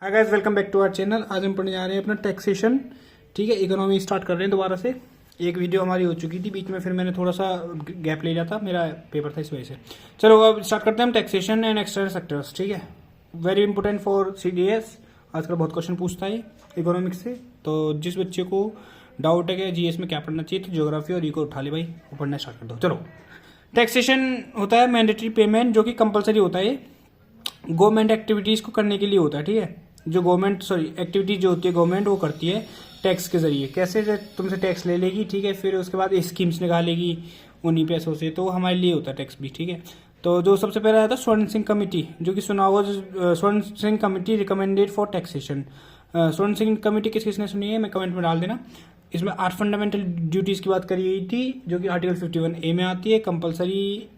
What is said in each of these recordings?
Hi guys, welcome back to our channel. आज हम पढ़ने जा रहे हैं अपना टैक्सेशन। ठीक है, इकोनॉमी स्टार्ट कर रहे हैं दोबारा से। एक वीडियो हमारी हो चुकी थी बीच में, फिर मैंने थोड़ा सा गैप ले लिया था, मेरा पेपर था इस वजह से। चलो अब स्टार्ट करते हैं हम टैक्सेशन एंड एक्सटर्नल सेक्टर्स। ठीक है, वेरी इंपॉर्टेंट फॉर सीडीएस। आजकल बहुत क्वेश्चन पूछता है इकोनॉमिक्स से, तो जिस बच्चे को डाउट है कि जीएस में क्या पढ़ना चाहिए तो ज्योग्राफी और इको उठा ले भाई, वो पढ़ना स्टार्ट कर दो। चलो, टैक्सेशन होता है मैंडेटरी पेमेंट, जो कि कंपलसरी होता है गवर्नमेंट एक्टिविटीज़ को करने के लिए होता है। ठीक है, जो गवर्नमेंट एक्टिविटीज जो होती है गवर्नमेंट वो करती है टैक्स के जरिए। कैसे तुमसे टैक्स ले लेगी, ठीक है, फिर उसके बाद स्कीम्स निकालेगी उन्हीं पैसों से, तो हमारे लिए होता है टैक्स भी। ठीक है, तो जो सबसे पहले आया था स्वर्ण सिंह कमेटी, जो कि सुना होगा, स्वर्ण Singh committee recommended for taxation. स्वर्ण सिंह कमेटी किसने सुनी है मैं कमेंट में डाल देना। इसमें 8 फंडामेंटल ड्यूटीज़ की बात करी गई थी, जो कि आर्टिकल 51A में आती है। कंपलसरी,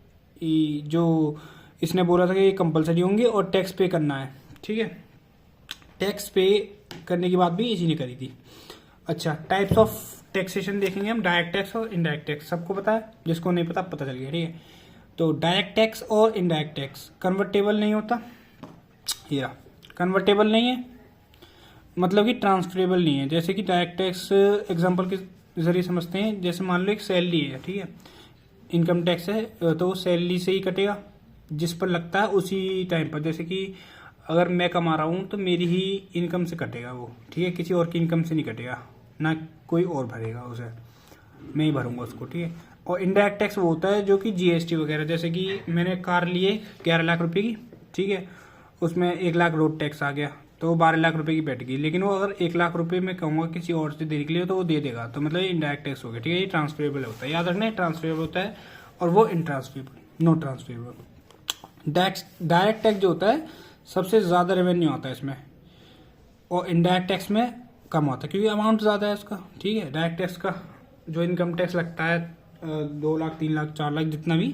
जो इसने बोला था कि ये कंपलसरी होंगे और टैक्स पे करना है। ठीक है, टैक्स पे करने की बात भी इसी ने करी थी। अच्छा, टाइप्स ऑफ टैक्सेशन देखेंगे हम, डायरेक्ट टैक्स और इनडायरेक्ट टैक्स। सबको पता है, जिसको नहीं पता पता चल गया। ठीक है, तो डायरेक्ट टैक्स और इनडायरेक्ट टैक्स कन्वर्टेबल नहीं होता, या कन्वर्टेबल नहीं है, मतलब कि ट्रांसफरेबल नहीं है। जैसे कि डायरेक्ट टैक्स एग्जांपल के जरिए समझते हैं। जैसे मान लो एक सैलरी है, ठीक है, इनकम टैक्स है, तो वो सैलरी से ही कटेगा जिस पर लगता है उसी टाइम पर। जैसे कि अगर मैं कमा रहा हूँ तो मेरी ही इनकम से कटेगा वो, ठीक है, किसी और की इनकम से नहीं कटेगा, ना कोई और भरेगा उसे, मैं ही भरूंगा उसको। ठीक है, और इनडायरेक्ट टैक्स वो होता है जो कि जीएसटी वगैरह, जैसे कि मैंने कार लिए 11 लाख रुपए की, ठीक है, उसमें 1 लाख रोड टैक्स आ गया तो 12 लाख रुपए की बैठ गई। लेकिन वो अगर 1 लाख रुपए मैं कहूँगा किसी और से देने के लिए तो वो दे देगा, तो मतलब इनडायरेक्ट टैक्स हो गया। ठीक है, ये ट्रांसफरेबल होता है, याद रखना, ट्रांसफरेबल होता है, और वो इनट्रांसफरेबल, नो ट्रांसफरेबल। डायरेक्ट टैक्स जो होता है सबसे ज़्यादा रेवेन्यू आता है इसमें, और इनडायरेक्ट टैक्स में कम आता है क्योंकि अमाउंट ज़्यादा है उसका। ठीक है, डायरेक्ट टैक्स का जो इनकम टैक्स लगता है 2 लाख 3 लाख 4 लाख जितना भी,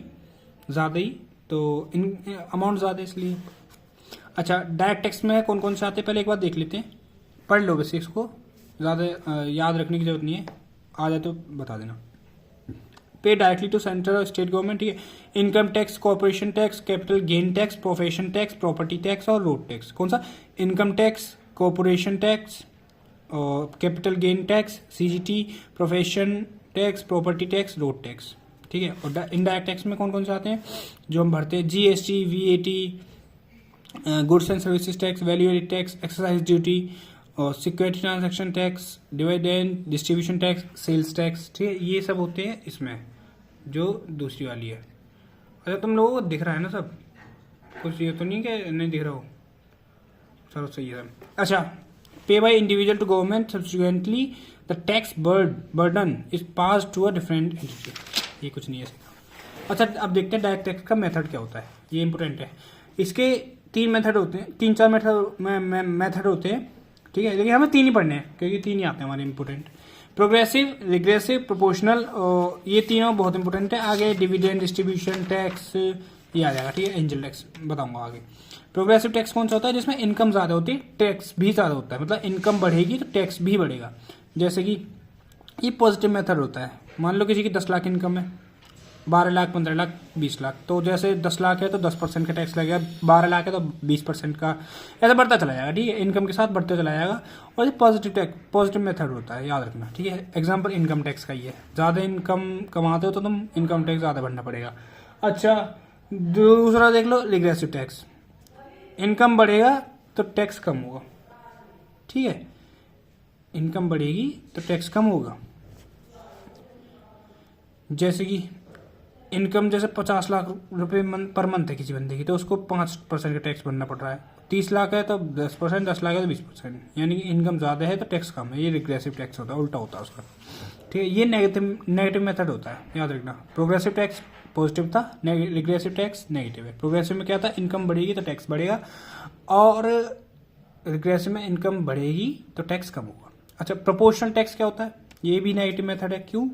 ज़्यादा ही, तो इन अमाउंट ज़्यादा है इसलिए। अच्छा, डायरेक्ट टैक्स में कौन कौन से आते हैं पहले एक बार देख लेते हैं, पढ़ लो वैसे इसको, ज़्यादा याद रखने की जरूरत नहीं है, आ जाए तो बता देना। पे डायरेक्टली टू सेंट्रल और स्टेट गवर्नमेंट। ठीक है, income tax, corporation tax, capital gain tax, profession tax, property tax और रोड टैक्स। कौन सा? इनकम टैक्स, कॉर्पोरेशन टैक्स और capital gain tax, CGT, profession tax, property tax, road tax. ठीक है, और इनडायरेक्ट टैक्स में कौन कौन से आते हैं जो हम भरते हैं? GST, VAT, goods and services tax, value added tax, excise duty और security transaction tax, dividend distribution tax, sales tax. ठीक है, ये सब होते हैं इसमें, जो दूसरी वाली है। अच्छा, तुम लोगों को दिख रहा है ना सब कुछ? ये तो नहीं कि नहीं दिख रहा हो? चलो सही है। अच्छा, pay by individual to government subsequently the tax burden is pass to a different entity. ये कुछ नहीं है इसका। अच्छा, अब देखते हैं डायरेक्ट टैक्स का मेथड क्या होता है, ये इंपॉर्टेंट है। इसके 3 मेथड होते हैं, 3-4 मेथड होते हैं। ठीक है, लेकिन हमें 3 ही पढ़ने हैं क्योंकि 3 ही आते हैं हमारे इंपॉर्टेंट। प्रोग्रेसिव, रिग्रेसिव, प्रोपोर्शनल, ये तीनों बहुत इंपॉर्टेंट है। आगे डिविडेंड डिस्ट्रीब्यूशन टैक्स ये आ जाएगा। ठीक है, एंजल टैक्स बताऊंगा आगे। प्रोग्रेसिव टैक्स कौन सा होता है? जिसमें इनकम ज़्यादा होती है टैक्स भी ज़्यादा होता है, मतलब इनकम बढ़ेगी तो टैक्स भी बढ़ेगा। जैसे कि ये पॉजिटिव मेथड होता है। मान लो किसी की 10 लाख इनकम है, 12 लाख, 15 लाख, 20 लाख, तो जैसे 10 लाख है तो 10% का टैक्स लगेगा, 12 लाख है तो 20% का, ऐसा बढ़ता चला जाएगा। ठीक है, इनकम के साथ बढ़ते चला जाएगा। और ये पॉजिटिव मेथड होता है, याद रखना। ठीक है, एग्जांपल इनकम टैक्स का ही है। ज़्यादा इनकम कमाते हो तो तुम इनकम टैक्स ज़्यादा भरना पड़ेगा। अच्छा, दूसरा देख लो, रिग्रेसिव टैक्स। इनकम बढ़ेगा तो टैक्स कम होगा। ठीक है, इनकम बढ़ेगी तो टैक्स कम होगा। जैसे कि इनकम जैसे 50 लाख रुपए पर मंथ है किसी बंदे की, तो उसको 5% का टैक्स भरना पड़ रहा है। 30 लाख है तो 10%, 10 लाख है तो 20%, यानी कि इनकम ज़्यादा है तो टैक्स कम है। ये रिग्रेसिव टैक्स होता है, उल्टा होता है उसका। ठीक है, ये नेगेटिव मेथड होता है, याद रखना। प्रोग्रेसिव टैक्स पॉजिटिव था, रिग्रेसिव टैक्स नेगेटिव है। प्रोग्रेसिव में क्या था? इनकम बढ़ेगी तो टैक्स बढ़ेगा, और रिग्रेसिव में इनकम बढ़ेगी तो टैक्स कम होगा। अच्छा, प्रोपोर्शनल टैक्स क्या होता है? ये भी नेगेटिव मेथड है। क्यों?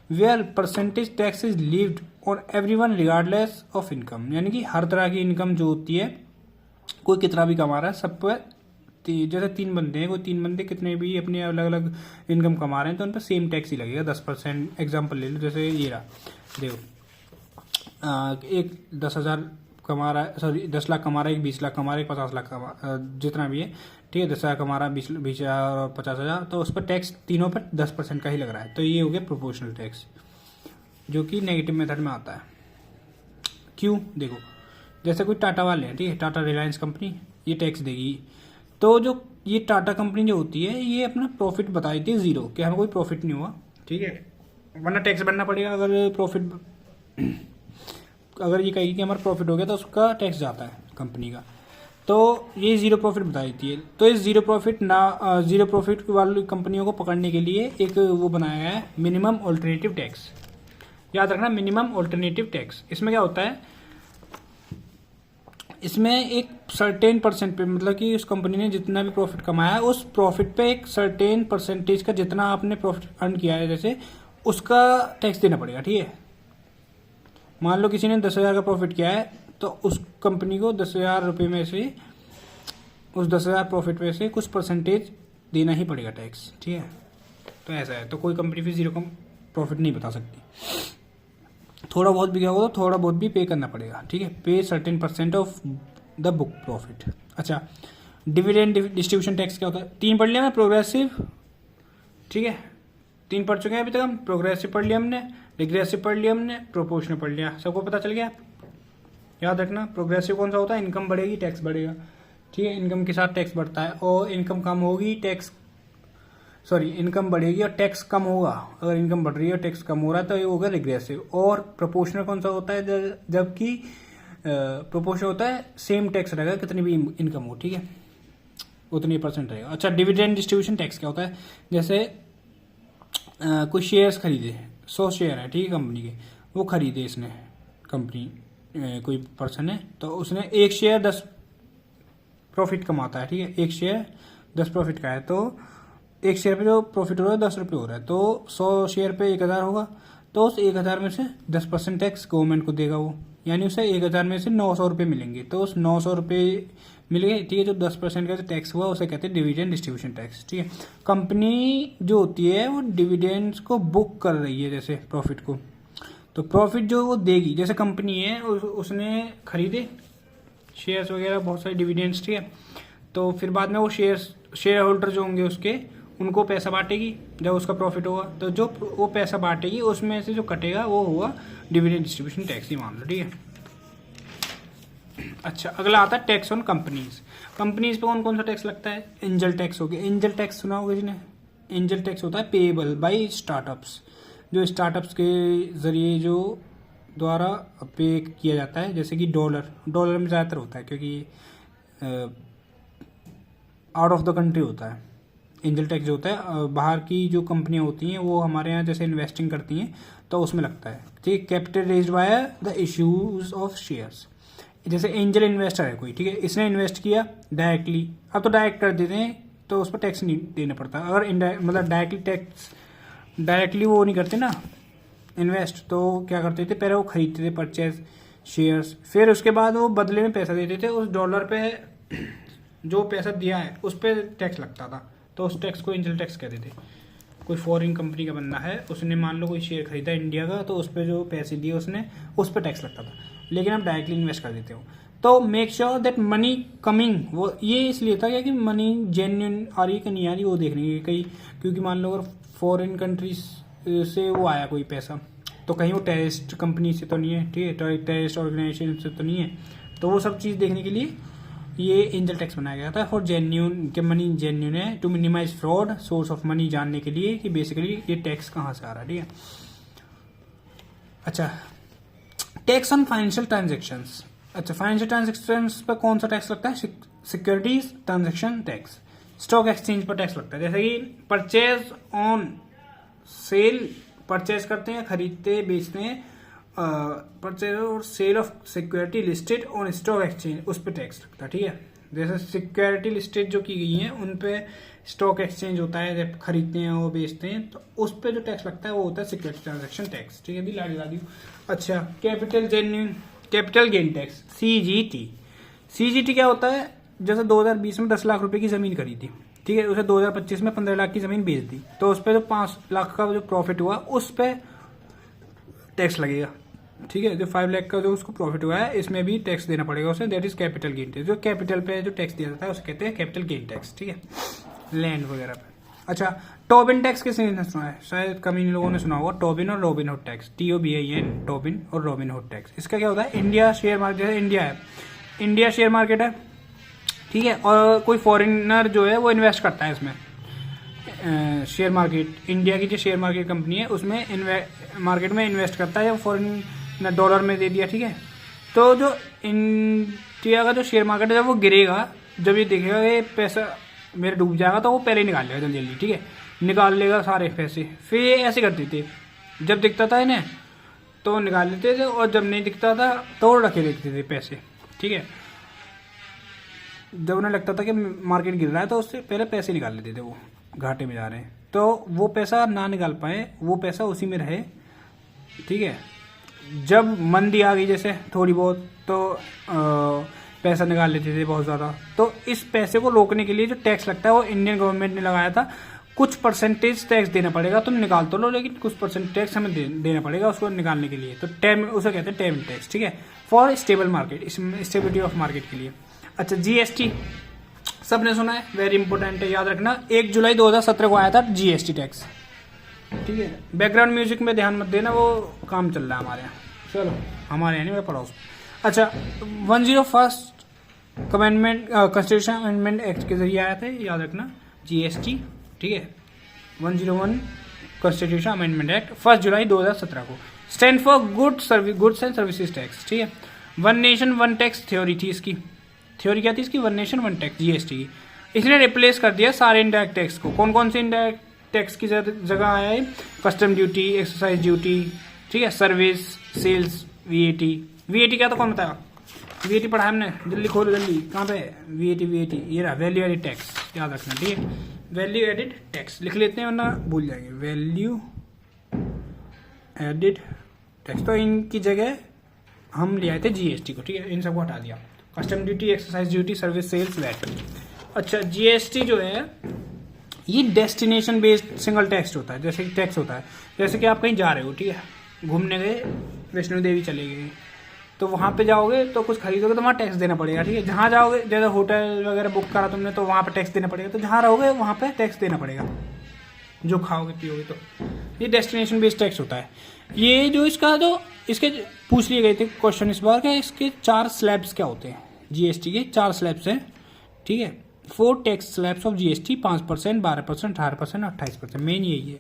Where percentage tax is levied on everyone regardless of income, यानी कि हर तरह की इनकम जो होती है, कोई कितना भी कमा रहा है, सब पर जैसे 3 बंदे हैं, कोई 3 बंदे कितने भी अपने अलग अलग इनकम कमा रहे हैं तो उन पर सेम टैक्स ही लगेगा, 10%। एग्जाम्पल ले लो, जैसे ये रहा, देखो, एक 10,000 कमा रहा है, सॉरी 10 लाख कमा रहा है, एक 20 लाख कमा रहा है, एक 50 लाख जितना भी है, ठीक है, 10,000 कमा रहा है, 20,000 और 50,000, तो उस पर टैक्स तीनों पर 10% का ही लग रहा है। तो ये हो गया प्रोपोर्शनल टैक्स, जो कि नेगेटिव मेथड में आता है। क्यों? देखो, जैसे कोई टाटा वाले हैं, ठीक है, टाटा रिलायंस कंपनी ये टैक्स देगी, तो जो ये टाटा कंपनी जो होती है ये अपना प्रॉफिट बताई थी 0, कि हमें कोई प्रॉफिट नहीं हुआ, ठीक है, वरना टैक्स भरना पड़ेगा। अगर प्रॉफिट अगर ये कहेगी कि हमारा प्रॉफिट हो गया तो उसका टैक्स जाता है कंपनी का, तो ये 0 प्रॉफिट बताई थी। तो इस 0 प्रॉफिट वाली कंपनियों को पकड़ने के लिए एक वो बनाया गया है मिनिमम ऑल्टरनेटिव टैक्स। याद रखना, मिनिमम ऑल्टरनेटिव टैक्स। इसमें क्या होता है, इसमें एक सर्टेन परसेंट पे, मतलब कि उस कंपनी ने जितना भी प्रॉफिट कमाया है उस प्रॉफिट पे एक सर्टेन परसेंटेज का, जितना आपने प्रॉफिट अर्न किया है जैसे, उसका टैक्स देना पड़ेगा, ठीक है। मान लो किसी ने 10,000 का प्रॉफिट किया है, तो उस कंपनी को 10,000 रुपये में से, उस 10,000 प्रॉफिट में से कुछ परसेंटेज देना ही पड़ेगा टैक्स, ठीक है। तो ऐसा है, तो कोई कंपनी फिर 0 का प्रॉफिट नहीं बता सकती। थोड़ा बहुत भी क्या होगा, तो थोड़ा बहुत भी पे करना पड़ेगा, ठीक है। पे certain % of the book profit. अच्छा, डिविडेंड डिस्ट्रीब्यूशन टैक्स क्या होता है? 3 पढ़ लिया मैं, प्रोग्रेसिव, ठीक है, 3 पढ़ चुके हैं अभी तक हम। प्रोग्रेसिव पढ़ लिया हमने, रिग्रेसिव पढ़ लिया हमने, प्रोपोर्शनल पढ़ लिया, सबको पता चल गया। याद रखना, प्रोग्रेसिव कौन सा होता है? इनकम बढ़ेगी टैक्स बढ़ेगा, ठीक है, इनकम के साथ टैक्स बढ़ता है, और इनकम कम होगी इनकम बढ़ेगी और टैक्स कम होगा। अगर इनकम बढ़ रही है और टैक्स कम हो रहा है तो ये होगा रिग्रेसिव। और प्रोपोर्शनल कौन सा होता है? जबकि प्रोपोर्शनल होता है सेम टैक्स रहेगा कितनी भी इनकम हो, ठीक है, उतनी % रहेगा। अच्छा, डिविडेंड डिस्ट्रीब्यूशन टैक्स क्या होता है? जैसे कोई शेयर्स खरीदे, 100 शेयर है, ठीक है, कंपनी के, वो खरीदे इसने, कंपनी कोई पर्सन है, तो उसने 1 शेयर 10 प्रॉफिट कमाता है, ठीक है, 1 शेयर 10 प्रॉफिट का है, तो 1 शेयर पे जो प्रॉफिट हो रहा है 10 रुपये हो रहा है, तो 100 शेयर पे 1,000 होगा, तो उस 1,000 में से 10% टैक्स गवर्नमेंट को देगा वो, यानी उसे 1,000 में से 900 रुपये मिलेंगे। तो उस 900 रुपये मिल गए, ठीक है, जो 10% का जो टैक्स हुआ उसे कहते हैं डिविडेंड डिस्ट्रीब्यूशन टैक्स, ठीक है। कंपनी जो होती है वो डिविडेंड्स को बुक कर रही है, जैसे प्रॉफिट को, तो प्रॉफिट जो वो देगी, जैसे कंपनी है उसने खरीदे शेयर्स वगैरह, बहुत सारे डिविडेंड्स, ठीक है, तो फिर बाद में वो शेयर होल्डर जो होंगे उसके, उनको पैसा बांटेगी जब उसका प्रॉफिट होगा, तो जो वो पैसा बांटेगी उसमें से जो कटेगा वो होगा डिविडेंड डिस्ट्रीब्यूशन टैक्स ही मान लो, ठीक है। अच्छा, अगला आता है टैक्स ऑन कंपनीज। कंपनीज पे कौन कौन सा टैक्स लगता है? एंजल टैक्स हो गया। एंजल टैक्स सुना होगा किसी ने? एंजल टैक्स होता है पेएबल बाय स्टार्टअप्स, जो स्टार्टअप्स के जरिए जो द्वारा पे किया जाता है, जैसे कि डॉलर में ज़्यादातर होता है, क्योंकि आउट ऑफ द कंट्री होता है। एंजल टैक्स जो होता है, बाहर की जो कंपनियां होती हैं वो हमारे यहाँ जैसे इन्वेस्टिंग करती हैं, तो उसमें लगता है, ठीक है। Capital raised by the issues of shares, जैसे एंजल इन्वेस्टर है कोई, ठीक है, इसने इन्वेस्ट किया डायरेक्टली, अब तो डायरेक्ट कर देते हैं तो उस पर टैक्स नहीं देना पड़ता। अगर इनडायरेक्ट, मतलब डायरेक्टली वो नहीं करते ना इन्वेस्ट, तो क्या करते थे, पहले वो खरीदते थे परचेज शेयर्स, फिर उसके बाद वो बदले में पैसा देते थे, उस डॉलर पे जो पैसा दिया है उस पर टैक्स लगता था, तो उस टैक्स को एंजल टैक्स कहते थे। कोई फॉरेन कंपनी का बंदा है, उसने मान लो कोई शेयर खरीदा इंडिया का, तो उस पर जो पैसे दिए उसने, उस पर टैक्स लगता था, लेकिन आप डायरेक्टली इन्वेस्ट कर देते हो। तो make sure that money coming, वो ये इसलिए था कि मनी जेन्युइन आ रही है कि नहीं आ रही, वो देखने के कहीं, क्योंकि मान लो अगर फॉरेन कंट्रीज से वो आया कोई पैसा, तो कहीं वो टेररिस्ट कंपनी से तो नहीं है, ठीक है, टेररिस्ट ऑर्गेनाइजेशन से तो नहीं है, तो वो सब चीज़ देखने के लिए ये एंजल टैक्स बनाया गया था, फॉर जेन्यून, कि मनी जेन्यून है, to minimise fraud, source of money जानने के लिए कि बेसिकली ये टैक्स कहाँ से आ रहा है, ठीक है। अच्छा, टैक्स ऑन फाइनेंशियल ट्रांजेक्शन्स। अच्छा, फाइनेंशियल ट्रांजेक्शन्स पर कौन सा टैक्स लगता है? Securities transaction tax. Stock exchange पर टैक्स लगता है, जैसे कि परचेज ऑन सेल, परचेज करते हैं, खरीदते बेचते हैं, परचेज और sale of security listed on stock exchange, उस पर टैक्स लगता है, ठीक है। जैसे सिक्योरिटी लिस्टेड जो की गई हैं उन पे स्टॉक एक्सचेंज होता है, जब खरीदते हैं वो बेचते हैं, तो उस पर जो टैक्स लगता है वो होता है सिक्योरिटी ट्रांजेक्शन टैक्स, ठीक है, दी लाड़ी ला दी। अच्छा, कैपिटल गेन टैक्स, सीजीटी क्या होता है? जैसे 2020 में 10 लाख रुपए की जमीन खरीदी, ठीक है, उसे 2025 में 15 लाख की जमीन बेच दी, तो उस पर जो 5 लाख का जो प्रॉफिट हुआ उस पर टैक्स लगेगा, ठीक है, जो 5 लाख का जो उसको प्रॉफिट हुआ है इसमें भी टैक्स देना पड़ेगा उसे, that is capital gain tax. जो कैपिटल पे जो टैक्स दिया जाता है उसे कहते हैं कैपिटल गेन टैक्स, ठीक है, लैंड वगैरह पे। अच्छा, टोबिन टैक्स किसी ने सुना है? शायद कम इन लोगों ने सुना होगा, टोबिन और robin hood tax, TOBIN, Tobin और रॉबिन हुड टैक्स। इसका क्या होता है, इंडिया शेयर मार्केट, जैसे इंडिया है, इंडिया शेयर मार्केट है, ठीक है, और कोई फॉरेनर जो है वो इन्वेस्ट करता है इसमें, शेयर मार्केट, इंडिया की जो शेयर मार्केट कंपनी है उसमें मार्केट में इन्वेस्ट करता है, या फॉरेन डॉलर में दे दिया, ठीक है। तो जो इंडिया का जो शेयर मार्केट है जब वो गिरेगा, जब ये देखेगा ये पैसा मेरा डूब जाएगा, तो वो पहले निकाल लेगा जल्दी जल्दी, ठीक है, निकाल लेगा सारे पैसे। फिर ये ऐसे करते थे, जब दिखता था इन्हें तो निकाल लेते थे, और जब नहीं दिखता था तो रखे देते थे पैसे, ठीक है। जब उन्हें लगता था कि मार्केट गिर रहा है तो उससे पहले पैसे निकाल लेते थे, वो घाटे में जा रहे हैं तो वो पैसा ना निकाल पाए, वो पैसा उसी में रहे, ठीक है। जब मंदी आ गई जैसे थोड़ी बहुत, तो पैसा निकाल लेते थे बहुत ज़्यादा। तो इस पैसे को रोकने के लिए जो टैक्स लगता है वो इंडियन गवर्नमेंट ने लगाया था, कुछ परसेंटेज टैक्स देना पड़ेगा, तुम निकाल तो लो लेकिन कुछ परसेंट टैक्स हमें देना पड़ेगा उसको निकालने के लिए। तो टैम उसे कहते हैं टैम टैक्स, ठीक है, for stable market, stability of market के लिए। अच्छा, GST सबने सुना है, वेरी इंपॉर्टेंट है, याद रखना। 1 जुलाई 2017 को आया था GST टैक्स, ठीक है। बैकग्राउंड म्यूजिक में ध्यान मत देना, वो काम चल रहा है हमारे यहाँ, चलो हमारे यहाँ नहीं, मेरे पड़ोस। अच्छा, 101st amendment, constitution amendment act के जरिए आया था, याद रखना, GST, ठीक है। 101 कॉन्स्टिट्यूशन अमेंडमेंट एक्ट 1 जुलाई 2017 को। Stand for goods and services tax, ठीक है। 1 नेशन 1 टैक्स थ्योरी थी इसकी, थ्योरी क्या थी इसकी, 1 नेशन 1 टैक्स, GST की। इसने रिप्लेस कर दिया सारे इंडायरेक्ट टैक्स को। कौन कौन से इंडायरेक्ट टैक्स की जगह आया है? कस्टम ड्यूटी, एक्साइज ड्यूटी, ठीक है, सर्विस, सेल्स, VAT क्या, तो कौन बताया? VAT पढ़ा हमने, जल्दी खोलो जल्दी, कहाँ पे? VAT ये रहा, वैल्यू एडिड टैक्स, याद रखना, ठीक है, वैल्यू एडिड टैक्स लिख लेते हैं वरना भूल जाएंगे, वैल्यू एडिड टैक्स। तो इनकी जगह हम ले आए थे GST को, ठीक है, इन सबको हटा दिया, custom duty, excise duty, service, sales, VAT. अच्छा, GST जो है ये डेस्टिनेशन बेस्ड सिंगल टैक्स होता है, जैसे कि टैक्स होता है, जैसे कि आप कहीं जा रहे हो, ठीक है, घूमने गए, वैष्णो देवी चले गए, तो वहाँ पे जाओगे तो कुछ खरीदोगे तो वहाँ टैक्स देना पड़ेगा, ठीक है। जहाँ जाओगे, जैसे होटल वगैरह बुक करा तुमने तो वहाँ पे टैक्स देना पड़ेगा, तो जहाँ रहोगे वहाँ पे टैक्स देना पड़ेगा, जो खाओगे पियोगे। तो ये डेस्टिनेशन बेस्ड टैक्स होता है। ये जो इसके पूछ लिए गए थे क्वेश्चन इस बार के, इसके 4 स्लैब्स क्या होते हैं, GST के 4 स्लैब्स हैं, ठीक है। 4 tax slabs of GST, 5%, 12%, 18%, 28%, main यही है,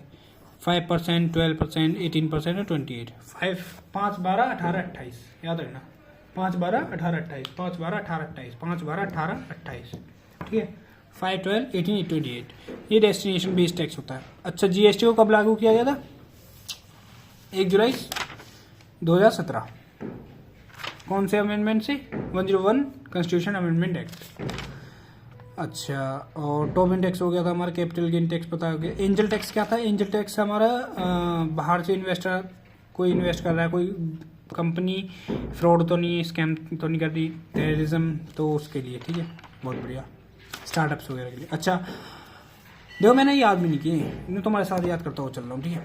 5%, 12%, 18% और 28, 5, 12, 18, 28, याद रखना, 5, 12, 18, 28, 5, 12, 18, 28, 5, 12, 18, 28, ठीक है, 5, 12, 18, 28, ये डेस्टिनेशन बेस्ड टैक्स होता है। अच्छा, GST को कब लागू किया गया था? 1 जुलाई 2017। कौन से अमेंडमेंट से? 101 कॉन्स्टिट्यूशन अमेंडमेंट एक्ट। अच्छा, और टोबिन टैक्स हो गया था हमारा, कैपिटल गेन टैक्स पता हो गया। एंजल टैक्स क्या था? एंजल टैक्स हमारा बाहर से इन्वेस्टर कोई इन्वेस्ट कर रहा है, कोई कंपनी फ्रॉड तो नहीं, स्कैम तो नहीं कर रही, टेररिज्म, तो उसके लिए, ठीक है, बहुत बढ़िया, स्टार्टअप्स वगैरह के लिए। अच्छा देखो, मैंने याद भी नहीं किए, मैं तुम्हारे साथ याद करता हुआ चल रहा हूँ, ठीक है।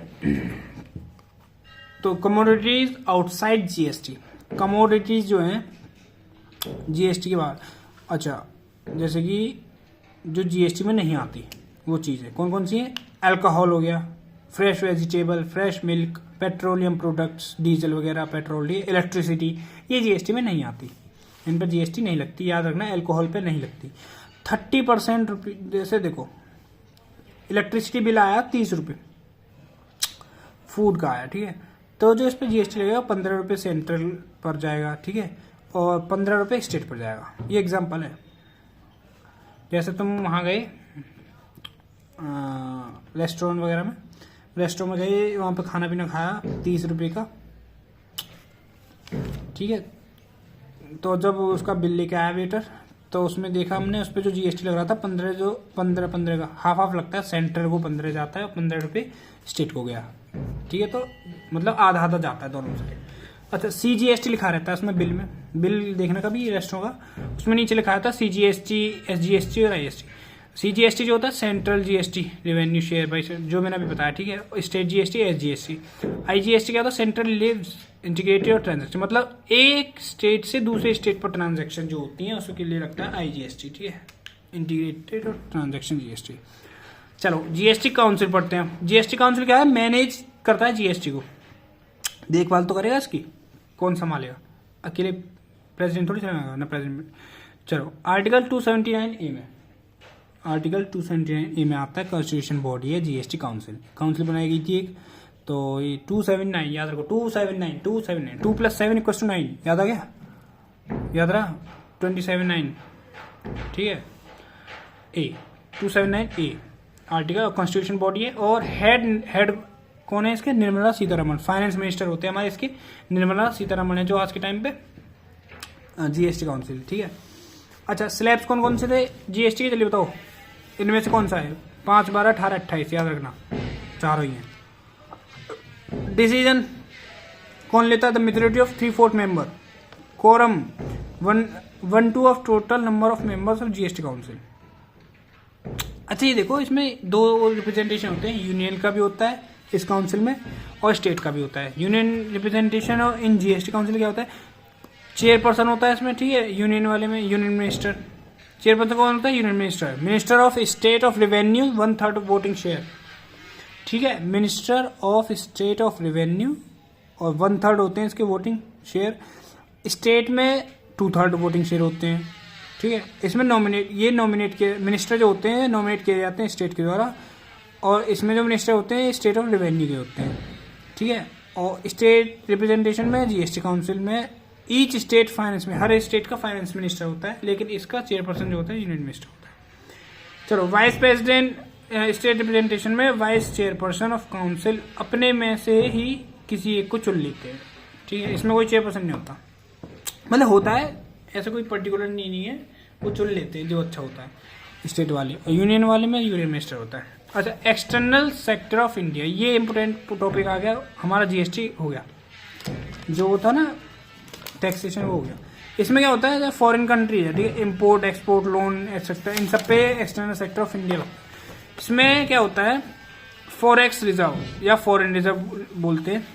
तो कमोडिटीज आउटसाइड GST, कमोडिटीज जो हैं GST के बाद, अच्छा जैसे कि जो GST में नहीं आती वो चीज़ें कौन कौन सी हैं? अल्कोहल हो गया, fresh vegetable, fresh milk, petroleum products, diesel वगैरह, पेट्रोल, इलेक्ट्रिसिटी, ये GST में नहीं आती, इन पर GST नहीं लगती, याद रखना, अल्कोहल पे नहीं लगती। 30% रुपये, जैसे देखो इलेक्ट्रिसिटी बिल आया 30 रुपये, फूड का आया, ठीक है, तो जो इस पर GST लगेगा 15 रुपये सेंट्रल पर जाएगा, ठीक है, और 15 रुपये स्टेट पर जाएगा। ये एग्जाम्पल है, जैसे तुम वहाँ गए रेस्टोरेंट वगैरह में, रेस्टोरेंट में गए, वहाँ पे खाना पीना खाया 30 रुपये का, ठीक है, तो जब उसका बिल लेके आया वेटर, तो उसमें देखा हमने उस पर जो GST लग रहा था 15 का हाफ लगता है, सेंट्रल को 15 जाता है और 15 रुपये स्टेट को गया, ठीक है, तो मतलब आधा आधा जाता है दोनों साइड। अच्छा, CGST लिखा रहता है उसमें, बिल में, बिल देखना कभी रेस्टोरेंट का, उसमें नीचे लिखा रहता है CGST, SGST और IST। CGST जो होता है central GST revenue share by, जो मैंने अभी बताया, ठीक है। State GST, SGST। IGST क्या होता है, सेंट्रल लिव्स इंटीग्रेटेड और ट्रांजेक्शन, मतलब एक स्टेट से दूसरे स्टेट पर ट्रांजेक्शन जो होती हैं उसके लिए लगता है IGST, ठीक है, इंटीग्रेटेड और ट्रांजेक्शन GST। चलो GST काउंसिल पढ़ते हैं। GST काउंसिल क्या है, मैनेज करता है GST को, देखभाल तो करेगा इसकी, कौन संभालेगा, अकेले प्रेसिडेंट थोड़ी चलेगा ना, प्रेसिडेंट। चलो आर्टिकल 279A में, आर्टिकल 279A में आता है कॉन्स्टिट्यूशन बॉडी है GST काउंसिल। काउंसिल बनाई गई थी एक, तो ये 279 याद रखो, 279 2 + 7 = 9, याद आ गया, याद रहा, 279, ठीक है। A 279A article constitution body है, और हेड कौन है इसके, निर्मला सीतारमण, फाइनेंस मिनिस्टर होते हैं हमारे इसके, निर्मला सीतारमण है जो आज के टाइम पे GST काउंसिल, ठीक है। अच्छा स्लैब्स कौन कौन से थे GST के, चलिए बताओ, इनमें से कौन सा है, 5, 12, 18, 28, याद रखना, चारों ही हैं। डिसीजन कौन लेता है, the majority of 3/4 member, quorum 1/2 of total number of members of GST council. अच्छा ये देखो, इसमें 2 रिप्रेजेंटेशन होते हैं, यूनियन का भी होता है इस काउंसिल में और स्टेट का भी होता है। यूनियन रिप्रेजेंटेशन और इन GST काउंसिल क्या होता है, चेयरपर्सन होता है इसमें, ठीक है, यूनियन वाले में यूनियन मिनिस्टर। चेयरपर्सन कौन होता है, union minister. Minister of state of revenue 1/3 voting share, ठीक है, minister of state of revenue, और 1/3 होते हैं इसके वोटिंग शेयर। स्टेट में 2/3 वोटिंग शेयर होते हैं, ठीक है। इसमें नॉमिनेट के मिनिस्टर जो होते हैं नॉमिनेट किए जाते हैं स्टेट के द्वारा, और इसमें जो मिनिस्टर होते हैं स्टेट ऑफ रेवेन्यू के होते हैं, ठीक है। और स्टेट रिप्रेजेंटेशन में GST काउंसिल में ईच स्टेट फाइनेंस में, हर स्टेट का फाइनेंस मिनिस्टर होता है, लेकिन इसका चेयरपर्सन जो होता है यूनियन मिनिस्टर होता है। चलो वाइस प्रेसिडेंट स्टेट रिप्रेजेंटेशन में वाइस चेयरपर्सन ऑफ काउंसिल अपने में से ही किसी एक को चुन लेते हैं, ठीक है, इसमें कोई चेयरपर्सन नहीं होता, मतलब होता है ऐसा कोई पर्टिकुलर नहीं है, वो चुन लेते हैं जो अच्छा होता है स्टेट वाले, और यूनियन वाले में यूनियन मिनिस्टर होता है। अच्छा एक्सटर्नल सेक्टर ऑफ इंडिया, ये इंपोर्टेंट टॉपिक आ गया हमारा, GST हो गया, जो होता ना टैक्सेशन वो हो गया। इसमें क्या होता है, फॉरेन कंट्री है, ठीक है, इम्पोर्ट एक्सपोर्ट लोन एक्सेट्रा, इन सब पे एक्सटर्नल सेक्टर ऑफ इंडिया। इसमें क्या होता है, फॉरेक्स रिजर्व या फॉरेन रिजर्व बोलते हैं।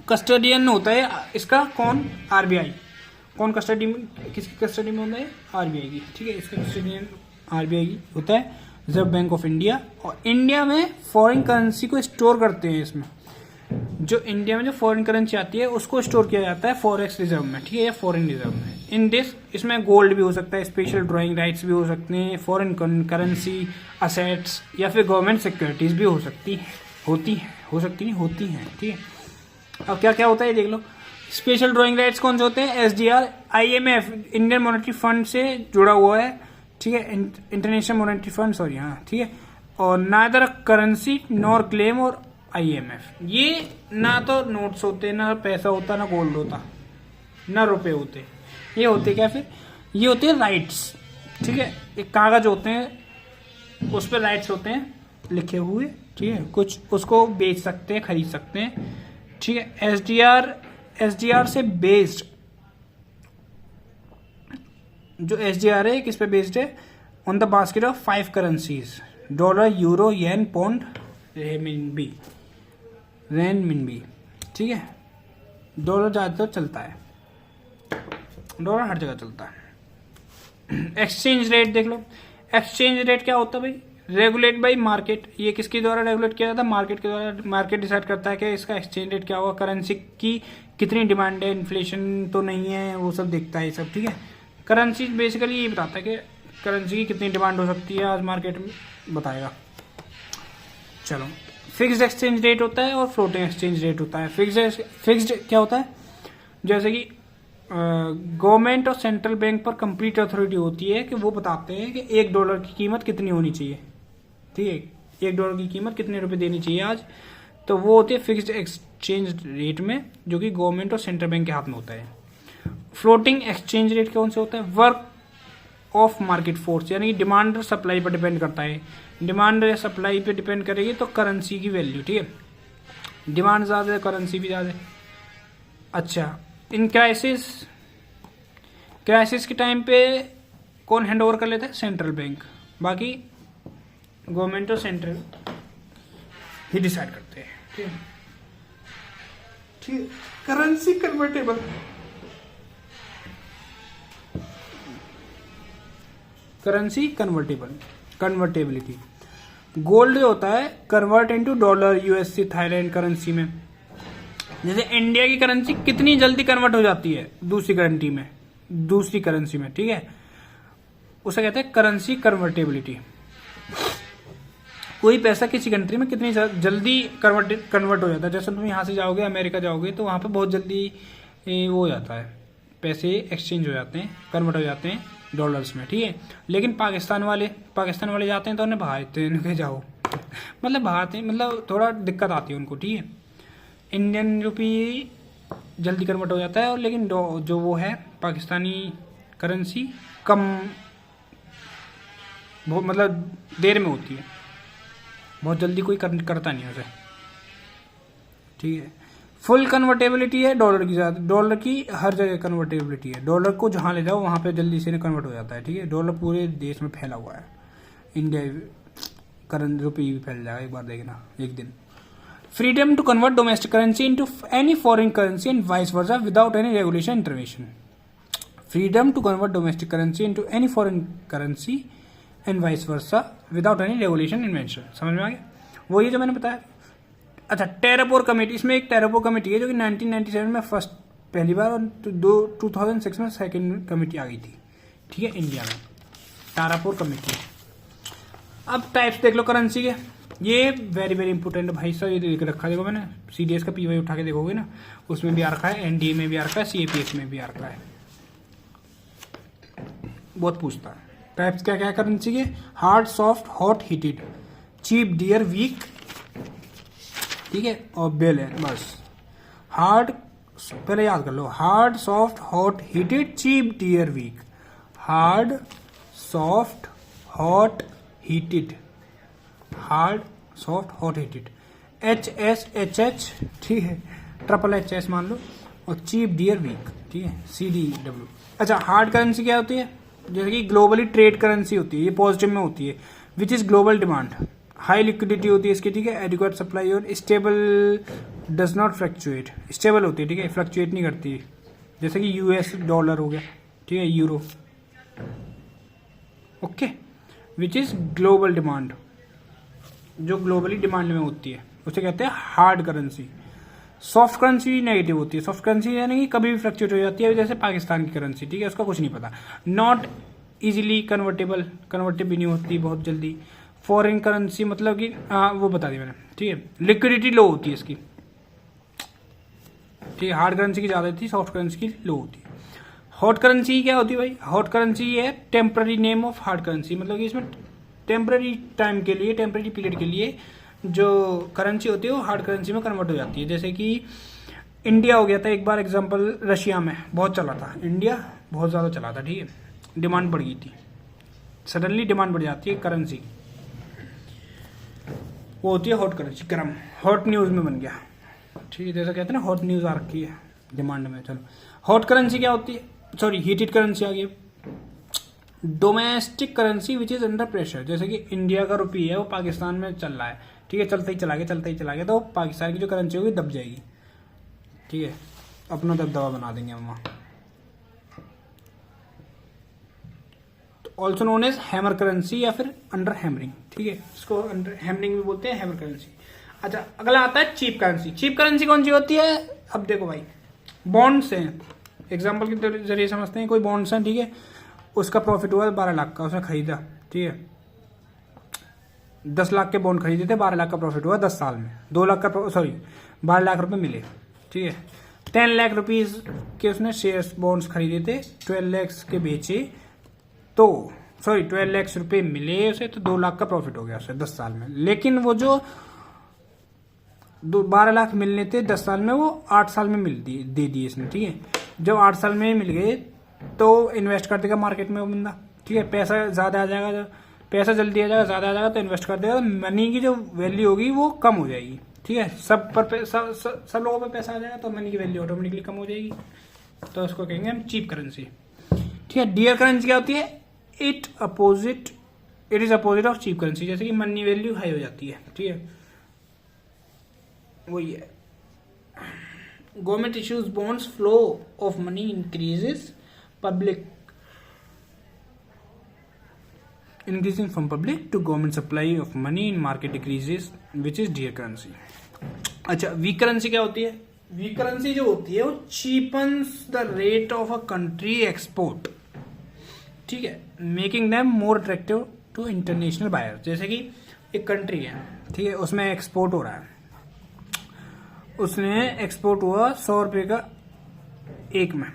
कस्टडियन होता है इसका कौन, RBI। कौन कस्टडी में, किसकी कस्टडी में होता है, RBI की, ठीक है, इसका कस्टडियन RBI की होता है, रिजर्व बैंक ऑफ इंडिया। और इंडिया में फॉरेन करेंसी को स्टोर करते हैं, इसमें जो इंडिया में जो फॉरेन करेंसी आती है उसको स्टोर किया जाता है फॉरेक्स रिजर्व में, ठीक है, या फॉरेन रिजर्व में। इन दिस इसमें गोल्ड भी हो सकता है, स्पेशल ड्राइंग राइट्स भी हो सकते हैं, फॉरेन करेंसी असेट्स, या फिर गवर्नमेंट सिक्योरिटीज भी हो सकती हैं, होती हैं, ठीक है। अब क्या क्या होता है देख लो। स्पेशल ड्राइंग राइट्स कौन से होते हैं, SDR IMF Indian monetary fund से जुड़ा हुआ है, ठीक है, इंटरनेशनल मॉनेटरी फंड, सॉरी, हाँ, ठीक है। और नादर करेंसी नॉर क्लेम और IMF, ये ना तो नोट्स होते, ना पैसा होता, ना गोल्ड होता, ना रुपए होते, ये होते क्या फिर, ये होते हैं राइट्स, ठीक है, एक कागज होते हैं उस पर राइट्स होते हैं लिखे हुए, ठीक है, कुछ उसको बेच सकते हैं, खरीद सकते हैं, ठीक है। SDR से बेस्ड, जो SDR है किस पे बेस्ड है, on the basket of 5 currencies, dollar, euro, yen, pound, renminbi, ठीक है। डॉलर ज़्यादातर चलता है, डॉलर हर जगह चलता है। एक्सचेंज रेट देख लो, एक्सचेंज रेट क्या होता है भाई, रेगुलेट बाई मार्केट, ये किसके द्वारा रेगुलेट किया जाता है, मार्केट के द्वारा। मार्केट डिसाइड करता है कि इसका एक्सचेंज रेट क्या होगा, करेंसी की कितनी डिमांड है, इन्फ्लेशन तो नहीं है, वो सब देखता है ये सब, ठीक है। करेंसी बेसिकली ये बताता है कि करेंसी की कितनी डिमांड हो सकती है आज मार्केट में, बताएगा। चलो फिक्स्ड एक्सचेंज रेट होता है और फ्लोटिंग एक्सचेंज रेट होता है। फिक्स्ड क्या होता है, जैसे कि गवर्नमेंट और सेंट्रल बैंक पर कंप्लीट अथॉरिटी होती है कि वो बताते हैं कि $1 की कीमत कितनी होनी चाहिए, ठीक है, $1 की कीमत कितने रुपए देनी चाहिए आज, तो वो होती है फिक्स्ड एक्सचेंज रेट में, जो कि गवर्नमेंट और सेंट्रल बैंक के हाथ में होता है। फ्लोटिंग एक्सचेंज रेट कौन से होता है, वर्क ऑफ मार्केट फोर्स, यानी कि डिमांड और सप्लाई पर डिपेंड करता है। डिमांड या सप्लाई पे डिपेंड करेगी तो करेंसी की वैल्यू, ठीक है, डिमांड ज़्यादा है करेंसी भी ज़्यादा है। अच्छा इन क्राइसिस के टाइम पे कौन हैंड ओवर कर लेता है, सेंट्रल बैंक, बाकी गवर्नमेंट और सेंट्रल ही डिसाइड करते हैं। ठीक है, ठीक। Currency convertible, currency convertibility. Gold जो होता है convert into dollar, USC, Thailand currency में। जैसे इंडिया की करेंसी कितनी जल्दी कन्वर्ट हो जाती है दूसरी करेंसी में, ठीक है, उसे कहते हैं करेंसी कन्वर्टेबिलिटी। कोई पैसा किसी कंट्री में कितनी जल्दी कन्वर्ट हो जाता है। जैसे तुम यहाँ से जाओगे अमेरिका जाओगे तो वहाँ पे बहुत जल्दी वो हो जाता है, पैसे एक्सचेंज हो जाते हैं, कन्वर्ट हो जाते हैं डॉलर्स में, ठीक है। लेकिन पाकिस्तान वाले जाते हैं तो उन्हें भगाते हैं, उन्हें जाओ मतलब भगाते हैं, मतलब थोड़ा दिक्कत आती है उनको, ठीक है। इंडियन रुपी जल्दी कन्वर्ट हो जाता है, और लेकिन जो वो है पाकिस्तानी करेंसी कम, बहुत मतलब देर में होती है, बहुत जल्दी कोई करता नहीं है उसे, ठीक है। फुल कन्वर्टेबिलिटी है डॉलर की, ज़्यादा डॉलर की हर जगह कन्वर्टेबिलिटी है। डॉलर को जहाँ ले जाओ वहाँ पे जल्दी से कन्वर्ट हो जाता है, ठीक है। डॉलर पूरे देश में फैला हुआ है, इंडिया करंट रुपये भी फैल जाएगा एक बार देखना एक दिन। Freedom to convert domestic currency into any foreign currency and vice versa without any regulation intervention. Freedom to convert domestic currency into any foreign currency and vice versa without any regulation invention. समझ में आ गया? वो ये जो मैंने बताया। अच्छा, टेरापोर committee, इसमें एक टेरापोर कमेटी है जो कि 1997 में पहली बार, और 2006 में सेकंड कमेटी आ गई थी, ठीक है, इंडिया में, टेरापोर कमेटी। अब टाइप्स देख लो करेंसी के, ये वेरी वेरी इंपॉर्टेंट भाई साहब, ये देख रखा है, देखो मैंने CDS का PY उठा के देखोगे ना, उसमें भी आ रखा है, NDA में भी आ रखा है, CAPX में भी आ रखा है, बहुत पूछता है। टाइप्स क्या क्या है करेंसी के? Hard, soft, hot, heated, cheap, dear, weak, ठीक है, और बेल है, बस। हार्ड पहले याद कर लो, hard, soft, hot, heated, cheap, dear, weak. Hard, soft, hot, heated, hard, soft, hot, heated, HSHH, ठीक है, HHS मान लो, और चीप, डियर, वीक, ठीक है, CDW। अच्छा, हार्ड करेंसी क्या होती है? जैसे कि ग्लोबली ट्रेड करेंसी होती है, ये पॉजिटिव में होती है, which is global demand, high liquidity होती है इसकी, ठीक है, एडिक्वेट सप्लाई, और stable, does not fluctuate, stable होती है, ठीक है, फ्लक्चुएट नहीं करती, जैसे कि US डॉलर हो गया, ठीक है, euro, okay. Which is global demand, जो ग्लोबली डिमांड में होती है उसे कहते हैं hard currency. Soft currency negative होती है, सॉफ्ट करेंसी यानी कि कभी भी फ्लक्चुएट हो जाती है, जैसे पाकिस्तान की करेंसी, ठीक है, उसका कुछ नहीं पता। नॉट इजीली कन्वर्टेबल, कन्वर्टेबल भी नहीं होती बहुत जल्दी। फॉरेन करेंसी मतलब कि वो बता दी मैंने, ठीक है। लिक्विडिटी लो होती है इसकी, ठीक है, हार्ड करेंसी की ज़्यादा होती है, सॉफ्ट करेंसी की लो होती है। हॉट करेंसी क्या होती है भाई? हॉट करेंसी ये है temporary name of hard currency, मतलब कि इसमें टेम्पररी टाइम के लिए, टेम्पररी पीरियड के लिए जो करेंसी होती है वो हार्ड करेंसी में कन्वर्ट हो जाती है। जैसे कि इंडिया हो गया था एक बार एग्जांपल, रशिया में बहुत चला था, इंडिया बहुत ज़्यादा चला था, ठीक है, डिमांड बढ़ गई थी, सडनली डिमांड बढ़ जाती है करेंसी, वो होती है हॉट करेंसी, गर्म, हॉट न्यूज़ में बन गया, ठीक है, जैसा कहते हैं ना हॉट न्यूज़ आ रखी है डिमांड में। चलो, हॉट करेंसी क्या होती है? सॉरी, हीटेड करेंसी आ गई। Domestic currency which is under pressure, जैसे कि इंडिया का रुपये है वो पाकिस्तान में चल रहा है, ठीक है, चलता ही चला गया तो पाकिस्तान की जो करेंसी होगी दब जाएगी, ठीक है, अपना दबदबा बना देंगे हम वहाँ। Also known as hammer currency या फिर अंडर हैमरिंग, ठीक है, इसको अंडर हैमरिंग भी बोलते हैं, हैमर करेंसी। अच्छा, अगला आता है चीप करेंसी। चीप करेंसी कौन सी होती है? अब देखो भाई, बॉन्ड्स हैं, एग्जांपल के जरिए समझते हैं, कोई बॉन्ड्स हैं, ठीक है, उसका प्रॉफिट हुआ 12 लाख का, उसने खरीदा, ठीक है, 10 लाख के बॉन्ड खरीदे थे, 12 लाख का प्रॉफिट हुआ 10 साल में, 2 लाख का 12 लाख रुपए मिले, ठीक है। 10 लाख रुपीज के उसने शेयर्स बॉन्ड्स खरीदे थे, 12 लाख के बेचे तो 12 लाख रुपए मिले उसे, तो 2 लाख का प्रॉफिट हो गया उसे 10 साल में। लेकिन वो जो 12 लाख मिलने थे 10 साल में, वो 8 साल में दे दिए इसने, ठीक है। जब 8 साल में मिल गए तो इन्वेस्ट कर देगा मार्केट में वो बंदा, ठीक है, पैसा ज़्यादा आ जाएगा, पैसा जल्दी आ जाएगा, ज़्यादा आ जाएगा तो इन्वेस्ट कर देगा, मनी की जो वैल्यू होगी वो कम हो जाएगी, ठीक है, सब लोगों पे पैसा आ जाएगा तो मनी की वैल्यू ऑटोमेटिकली कम हो जाएगी, तो उसको कहेंगे हम चीप करेंसी, ठीक है। डियर करेंसी क्या होती है? It opposite it is opposite of cheap currency, जैसे कि मनी वैल्यू हाई हो जाती है, ठीक है, वही है। Government issues bonds, flow of money increases, public increasing from public to government supply of money in market decreases which is dear currency। अच्छा, वीक करेंसी क्या होती है? वीक करेंसी जो होती है वो cheapens the rate of a country export, ठीक है, making them more attractive to international buyer. जैसे कि एक कंट्री है, ठीक है, उसमें एक्सपोर्ट हो रहा है, उसने एक्सपोर्ट हुआ 100 रुपये का एक में,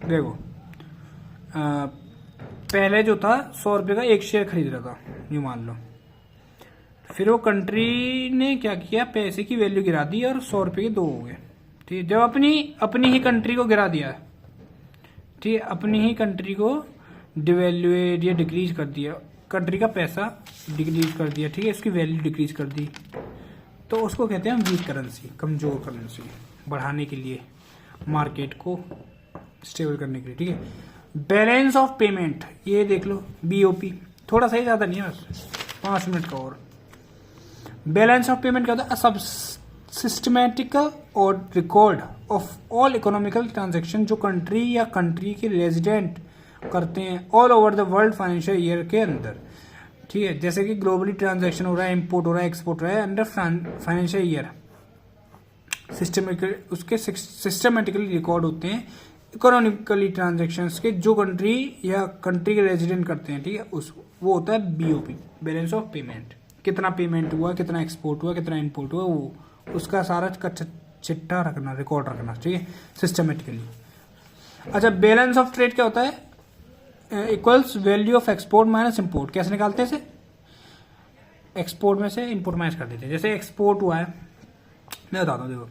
देखो पहले जो था 100 रुपये का एक शेयर खरीद रहा था, ये मान लो, फिर वो कंट्री ने क्या किया, पैसे की वैल्यू गिरा दी और 100 रुपये के 2 हो गए, ठीक है। जब अपनी ही कंट्री को गिरा दिया, ठीक है, अपनी ही कंट्री को डिवैल्यूएट या डिक्रीज कर दिया, कंट्री का पैसा डिक्रीज कर दिया, ठीक है, इसकी वैल्यू डिक्रीज कर दी, तो उसको कहते हैं वीक करेंसी, कमजोर करेंसी, बढ़ाने के लिए, मार्केट को स्टेबल करने के लिए, ठीक है। बैलेंस ऑफ पेमेंट, ये देख लो, बीओपी, थोड़ा सा ही, ज्यादा नहीं है, बस 5 मिनट का और। बैलेंस ऑफ पेमेंट क्या होता है? सब सिस्टमैटिकल और record of all economical transaction जो कंट्री या कंट्री के रेजिडेंट करते हैं all over the world financial year के अंदर, ठीक है। जैसे कि ग्लोबली ट्रांजैक्शन हो रहा है, इंपोर्ट हो रहा है, एक्सपोर्ट हो रहा है अंडर फाइनेंशियल ईयर, उसके सिस्टमेटिकली रिकॉर्ड होते हैं इकोनॉमिकली ट्रांजैक्शंस के जो कंट्री या कंट्री के रेजिडेंट करते हैं, ठीक है, उस वो होता है बीओपी, बैलेंस ऑफ पेमेंट। कितना पेमेंट हुआ, कितना एक्सपोर्ट हुआ, कितना इंपोर्ट हुआ, वो उसका सारा चिट्ठा रखना, रिकॉर्ड रखना, ठीक है, सिस्टमेटिकली। अच्छा, बैलेंस ऑफ ट्रेड क्या होता है? Equals value of export minus import. कैसे निकालते हैं इसे? एक्सपोर्ट में से इंपोर्ट माइनस कर देते हैं। जैसे एक्सपोर्ट हुआ है, मैं बताता हूँ, देखो,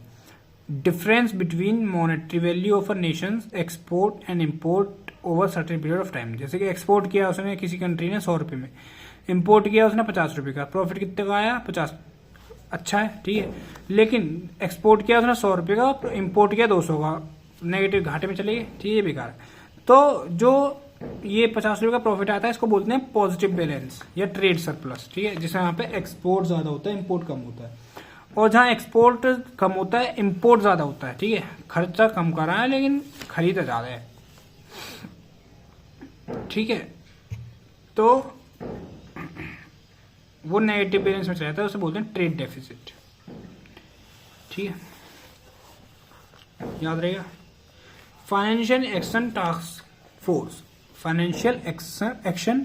difference between monetary value of a nation export and import over certain period of time. जैसे कि एक्सपोर्ट किया उसने किसी कंट्री ने 100 रुपये में, इम्पोर्ट किया उसने 50 रुपये का, प्रॉफिट कितने का आया? 50, अच्छा है, ठीक है। लेकिन एक्सपोर्ट किया उसने 100 रुपये का, इम्पोर्ट किया 200 का, नेगेटिव, घाटे में चले गए, ठीक है, बेकार। तो जो ये 50 रुपये का प्रॉफिट आता है, इसको बोलते हैं पॉजिटिव बैलेंस या ट्रेड सरप्लस, ठीक है, जिसमें यहाँ पे एक्सपोर्ट ज्यादा होता है, इम्पोर्ट कम होता है। और जहां एक्सपोर्ट कम होता है, इंपोर्ट ज्यादा होता है, ठीक है, खर्चा कम कर रहा है लेकिन खरीदा ज्यादा है, ठीक है, तो वो नेगेटिव बैलेंस में चला जाता है, उसे बोलते हैं ट्रेड डेफिसिट, ठीक है, याद रहेगा। Financial action task force, financial action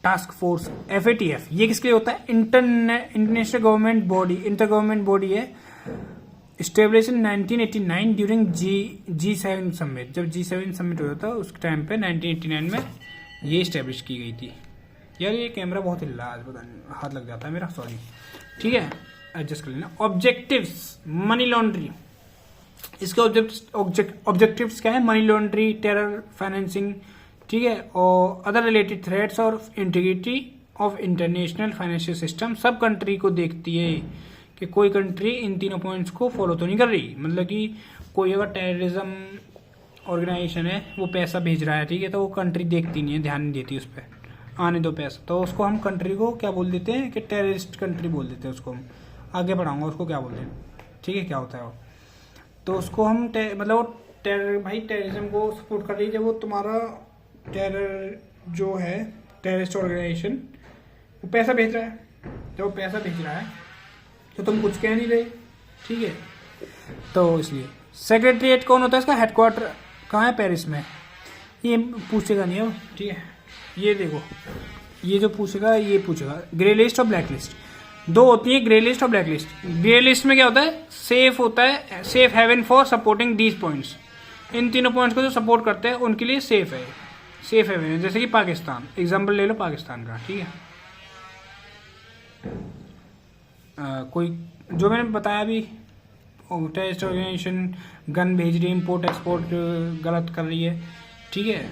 task force, FATF, ये किसके लिए होता है? International government body, inter government body है, establish in 1989 during G7 summit. जब G7 समिट हो रहा था उस टाइम पे 1989 में ये स्टेब्लिश की गई थी। यार ये कैमरा बहुत हिल रहा है, पता नहीं, हाथ लग जाता है मेरा, सॉरी, ठीक है, एडजस्ट कर लेना। ऑब्जेक्टिव्स, मनी लॉन्ड्री, इसके ऑब्जेक्टिव्स क्या है? मनी लॉन्ड्री, टेरर फाइनेंसिंग, ठीक है, और अदर रिलेटेड थ्रेट्स और integrity of international financial system. सब कंट्री को देखती है कि कोई कंट्री इन तीनों पॉइंट्स को फॉलो तो नहीं कर रही, मतलब कि कोई अगर टेररिज्म ऑर्गेनाइजेशन है, वो पैसा भेज रहा है, ठीक है, तो वो कंट्री देखती नहीं है, ध्यान नहीं देती उस पर, आने दो पैसा, तो उसको हम कंट्री को क्या बोल देते हैं कि टेररिस्ट कंट्री बोल देते हैं उसको। हम आगे बढ़ाऊंगा उसको क्या बोलते हैं, ठीक है, क्या होता है वो, तो उसको हम मतलब वो भाई टेररिज्म को सपोर्ट कर रही है। जब वो तुम्हारा टेरर जो है, टेररिस्ट ऑर्गेनाइजेशन, वो पैसा भेज रहा है, जब वो पैसा भेज रहा है तो तुम कुछ कह नहीं रहे, ठीक है, तो इसलिए। सेक्रेटरीट कौन होता है इसका? हेडक्वार्टर कहाँ है? पेरिस में। ये पूछेगा नहीं है, ठीक है, ये देखो, ये जो पूछेगा ये पूछेगा ग्रे लिस्ट और ब्लैक लिस्ट, दो होती है, ग्रे लिस्ट और ब्लैक लिस्ट। ग्रे लिस्ट में क्या होता है? सेफ होता है, safe haven for supporting these points, इन तीनों पॉइंट्स को जो सपोर्ट करते हैं उनके लिए सेफ है, सेफ हेवन है। जैसे कि पाकिस्तान, एग्जाम्पल ले लो पाकिस्तान का, ठीक है, कोई जो मैंने बताया अभी, टेररिस्ट ऑर्गेनाइजेशन गन भेज रही है, इम्पोर्ट एक्सपोर्ट गलत कर रही है, ठीक है,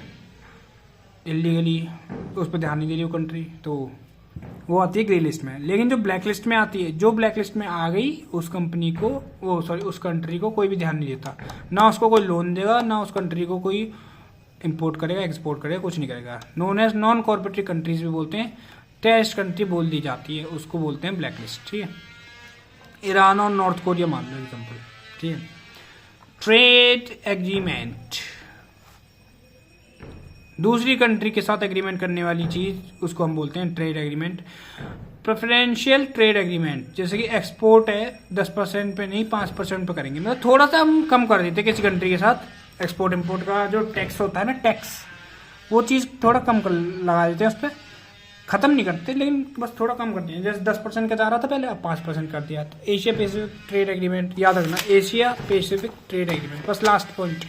इलीगली, उस पर ध्यान नहीं दे रही वो कंट्री, तो वो आती है ग्रे लिस्ट में। लेकिन जो ब्लैक लिस्ट में आती है, जो ब्लैक लिस्ट में आ गई, उस कंपनी को, वो सॉरी, उस कंट्री को कोई भी ध्यान नहीं देता, ना उसको कोई लोन देगा, ना उस कंट्री को कोई इंपोर्ट करेगा, एक्सपोर्ट करेगा, कुछ नहीं करेगा। Known as non corporative countries भी बोलते हैं, टेररिस्ट कंट्री बोल दी जाती है, उसको बोलते हैं ब्लैक लिस्ट। ठीक है, ईरान और नॉर्थ कोरिया मान लो एग्जाम्पल। ठीक है, ट्रेड एग्रीमेंट, दूसरी कंट्री के साथ एग्रीमेंट करने वाली चीज उसको हम बोलते हैं trade agreement. Preferential trade agreement, जैसे कि एक्सपोर्ट है 10% पे नहीं 5% पे करेंगे, मतलब थोड़ा सा हम कम कर देते किसी कंट्री के साथ। एक्सपोर्ट इम्पोर्ट का जो टैक्स होता है ना, टैक्स, वो चीज़ थोड़ा कम कर लगा देते हैं उस पर, ख़त्म नहीं करते लेकिन बस थोड़ा कम करते हैं। जैसे 10% का जा रहा था पहले, अब 5% कर दिया। तो एशिया पैसिफिक ट्रेड एग्रीमेंट याद रखना, एशिया पैसिफिक ट्रेड एग्रीमेंट। बस last point,